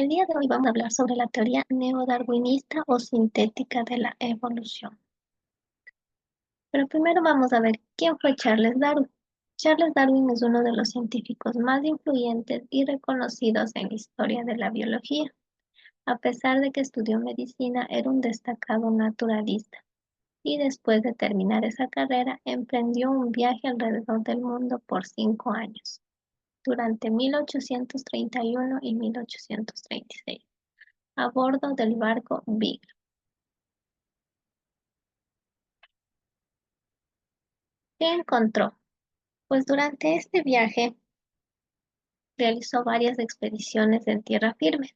El día de hoy vamos a hablar sobre la teoría neodarwinista o sintética de la evolución. Pero primero vamos a ver quién fue Charles Darwin. Charles Darwin es uno de los científicos más influyentes y reconocidos en la historia de la biología. A pesar de que estudió medicina, era un destacado naturalista y después de terminar esa carrera emprendió un viaje alrededor del mundo por 5 años, durante 1831 y 1836. A bordo del barco Beagle. ¿Qué encontró? Pues durante este viaje realizó varias expediciones en tierra firme,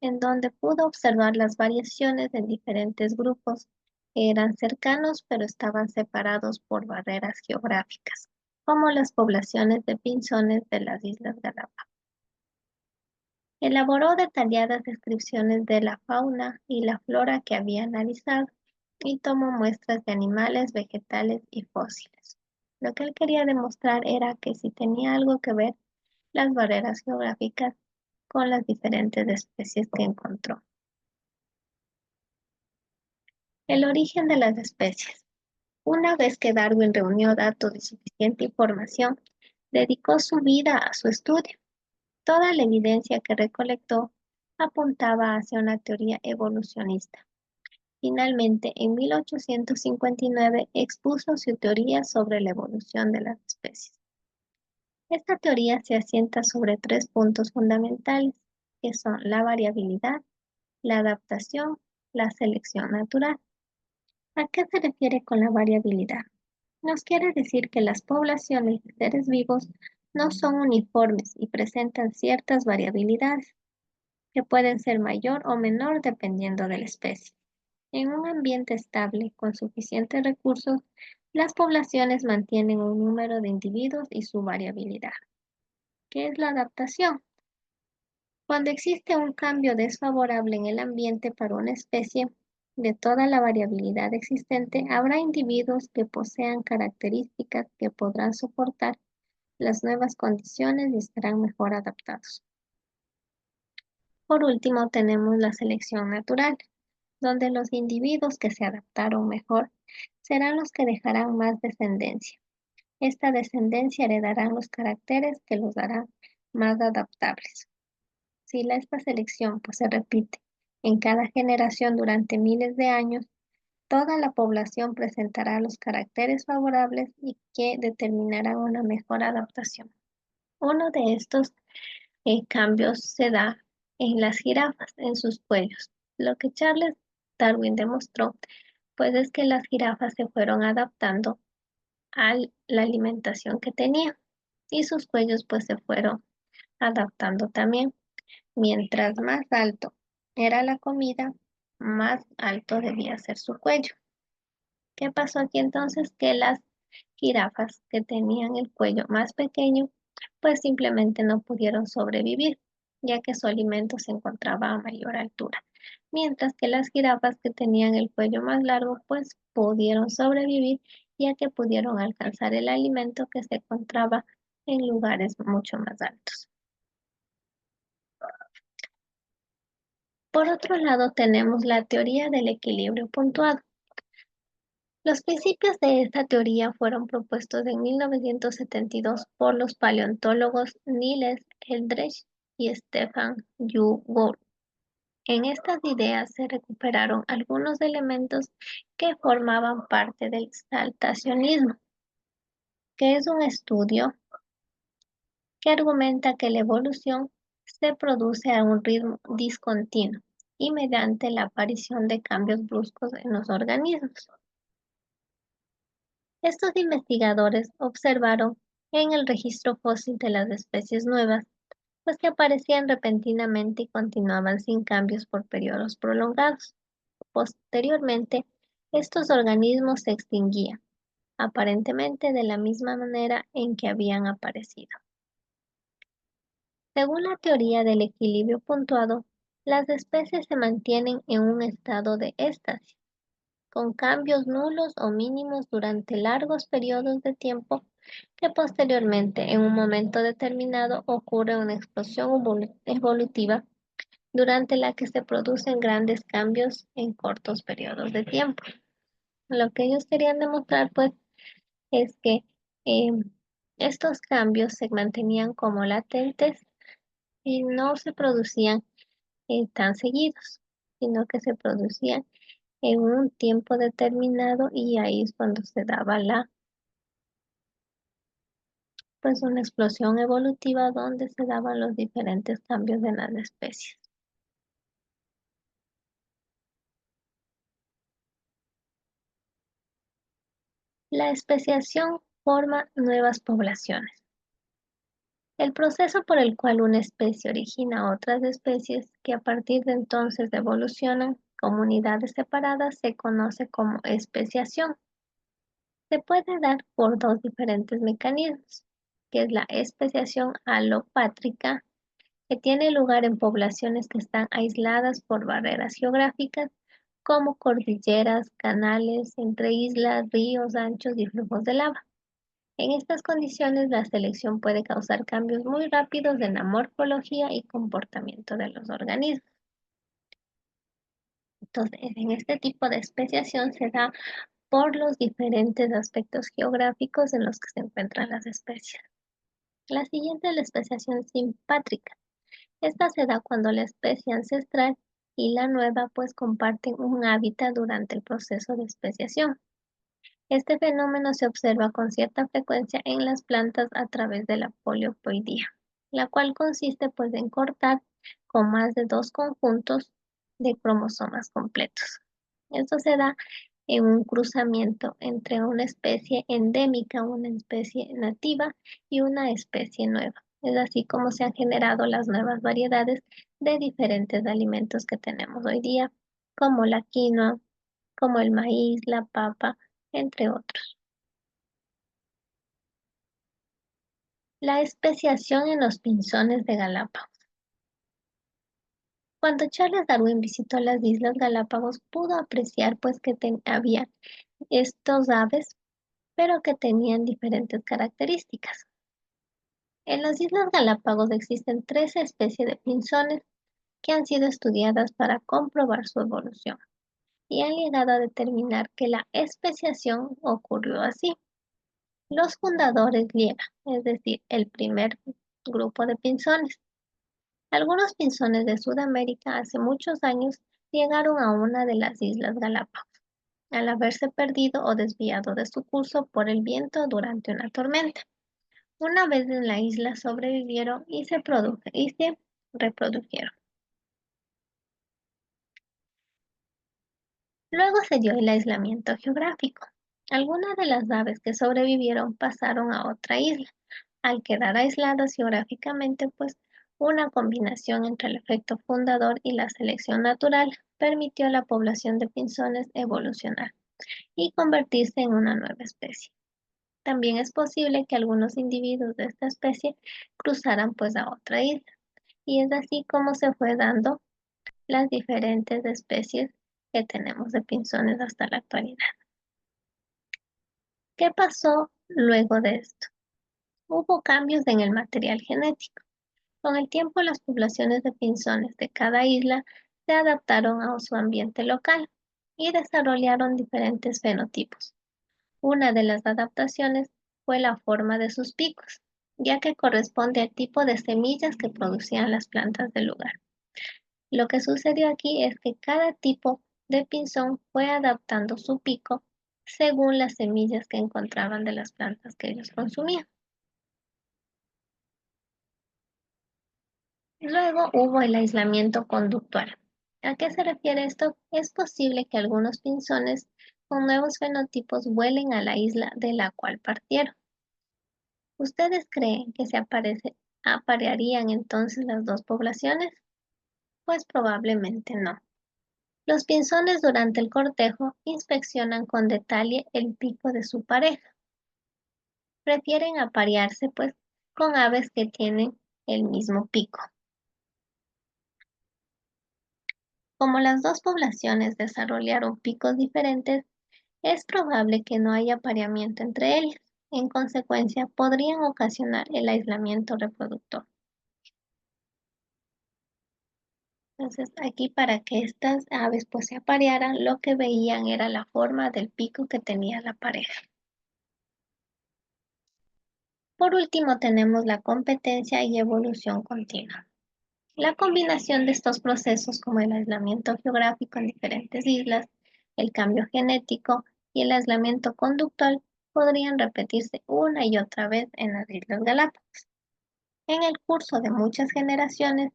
en donde pudo observar las variaciones en diferentes grupos que eran cercanos pero estaban separados por barreras geográficas, como las poblaciones de pinzones de las Islas Galápagos. Elaboró detalladas descripciones de la fauna y la flora que había analizado y tomó muestras de animales, vegetales y fósiles. Lo que él quería demostrar era que si tenía algo que ver las barreras geográficas con las diferentes especies que encontró. El origen de las especies. Una vez que Darwin reunió datos y suficiente información, dedicó su vida a su estudio. Toda la evidencia que recolectó apuntaba hacia una teoría evolucionista. Finalmente, en 1859 expuso su teoría sobre la evolución de las especies. Esta teoría se asienta sobre tres puntos fundamentales, que son la variabilidad, la adaptación, la selección natural. ¿A qué se refiere con la variabilidad? Nos quiere decir que las poblaciones de seres vivos no son uniformes y presentan ciertas variabilidades, que pueden ser mayor o menor dependiendo de la especie. En un ambiente estable, con suficientes recursos, las poblaciones mantienen un número de individuos y su variabilidad. ¿Qué es la adaptación? Cuando existe un cambio desfavorable en el ambiente para una especie, de toda la variabilidad existente, habrá individuos que posean características que podrán soportar las nuevas condiciones y estarán mejor adaptados. Por último, tenemos la selección natural, donde los individuos que se adaptaron mejor serán los que dejarán más descendencia. Esta descendencia heredarán los caracteres que los harán más adaptables. Si esta selección se repite en cada generación durante miles de años, toda la población presentará los caracteres favorables y que determinarán una mejor adaptación. Uno de estos cambios se da en las jirafas, en sus cuellos. Lo que Charles Darwin demostró, pues es que las jirafas se fueron adaptando a la alimentación que tenían y sus cuellos pues se fueron adaptando también. Mientras más alto era la comida, más alto debía ser su cuello. ¿Qué pasó aquí entonces? Que las jirafas que tenían el cuello más pequeño, pues simplemente no pudieron sobrevivir, ya que su alimento se encontraba a mayor altura. Mientras que las jirafas que tenían el cuello más largo, pues pudieron sobrevivir, ya que pudieron alcanzar el alimento que se encontraba en lugares mucho más altos. Por otro lado, tenemos la teoría del equilibrio puntuado. Los principios de esta teoría fueron propuestos en 1972 por los paleontólogos Niles Eldredge y Stephen Jay Gould. En estas ideas se recuperaron algunos elementos que formaban parte del saltacionismo, que es un estudio que argumenta que la evolución se produce a un ritmo discontinuo y mediante la aparición de cambios bruscos en los organismos. Estos investigadores observaron en el registro fósil de las especies nuevas, pues que aparecían repentinamente y continuaban sin cambios por periodos prolongados. Posteriormente, estos organismos se extinguían, aparentemente de la misma manera en que habían aparecido. Según la teoría del equilibrio puntuado, las especies se mantienen en un estado de éxtasis, con cambios nulos o mínimos durante largos periodos de tiempo que posteriormente, en un momento determinado, ocurre una explosión evolutiva durante la que se producen grandes cambios en cortos periodos de tiempo. Lo que ellos querían demostrar, pues, es que em, estos cambios se mantenían como latentes y no se producían tan seguidos, sino que se producían en un tiempo determinado y ahí es cuando se daba pues una explosión evolutiva donde se daban los diferentes cambios en las especies. La especiación forma nuevas poblaciones. El proceso por el cual una especie origina otras especies que a partir de entonces evolucionan como unidades separadas se conoce como especiación. Se puede dar por dos diferentes mecanismos, que es la especiación alopátrica, que tiene lugar en poblaciones que están aisladas por barreras geográficas, como cordilleras, canales, entre islas, ríos anchos y flujos de lava. En estas condiciones, la selección puede causar cambios muy rápidos en la morfología y comportamiento de los organismos. Entonces, en este tipo de especiación se da por los diferentes aspectos geográficos en los que se encuentran las especies. La siguiente es la especiación simpátrica. Esta se da cuando la especie ancestral y la nueva pues comparten un hábitat durante el proceso de especiación. Este fenómeno se observa con cierta frecuencia en las plantas a través de la poliploidía, la cual consiste pues en cortar con más de dos conjuntos de cromosomas completos. Esto se da en un cruzamiento entre una especie endémica, una especie nativa y una especie nueva. Es así como se han generado las nuevas variedades de diferentes alimentos que tenemos hoy día, como la quinoa, como el maíz, la papa, entre otros. La especiación en los pinzones de Galápagos. Cuando Charles Darwin visitó las Islas Galápagos, pudo apreciar pues que había estos aves, pero que tenían diferentes características. En las Islas Galápagos existen 13 especies de pinzones que han sido estudiadas para comprobar su evolución y han llegado a determinar que la especiación ocurrió así. Los fundadores Liera, es decir, el primer grupo de pinzones. Algunos pinzones de Sudamérica hace muchos años llegaron a una de las Islas Galápagos, al haberse perdido o desviado de su curso por el viento durante una tormenta. Una vez en la isla sobrevivieron y se reprodujeron. Luego se dio el aislamiento geográfico. Algunas de las aves que sobrevivieron pasaron a otra isla. Al quedar aisladas geográficamente, pues una combinación entre el efecto fundador y la selección natural permitió a la población de pinzones evolucionar y convertirse en una nueva especie. También es posible que algunos individuos de esta especie cruzaran pues a otra isla, y es así como se fue dando las diferentes especies que tenemos de pinzones hasta la actualidad. ¿Qué pasó luego de esto? Hubo cambios en el material genético. Con el tiempo, las poblaciones de pinzones de cada isla se adaptaron a su ambiente local y desarrollaron diferentes fenotipos. Una de las adaptaciones fue la forma de sus picos, ya que corresponde al tipo de semillas que producían las plantas del lugar. Lo que sucedió aquí es que cada tipo de pinzón fue adaptando su pico según las semillas que encontraban de las plantas que ellos consumían. Luego hubo el aislamiento conductual. ¿A qué se refiere esto? Es posible que algunos pinzones con nuevos fenotipos vuelen a la isla de la cual partieron. ¿Ustedes creen que aparearían entonces las dos poblaciones? Pues probablemente no. Los pinzones durante el cortejo inspeccionan con detalle el pico de su pareja. Prefieren aparearse pues con aves que tienen el mismo pico. Como las dos poblaciones desarrollaron picos diferentes, es probable que no haya apareamiento entre ellas. En consecuencia, podrían ocasionar el aislamiento reproductor. Entonces, aquí para que estas aves pues se aparearan, lo que veían era la forma del pico que tenía la pareja. Por último, tenemos la competencia y evolución continua. La combinación de estos procesos como el aislamiento geográfico en diferentes islas, el cambio genético y el aislamiento conductual podrían repetirse una y otra vez en las Islas Galápagos. En el curso de muchas generaciones,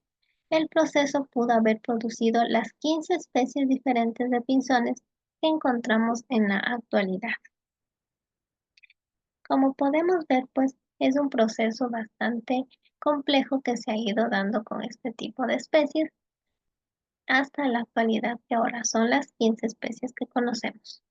el proceso pudo haber producido las 15 especies diferentes de pinzones que encontramos en la actualidad. Como podemos ver, pues es un proceso bastante complejo que se ha ido dando con este tipo de especies hasta la actualidad, que ahora son las 15 especies que conocemos.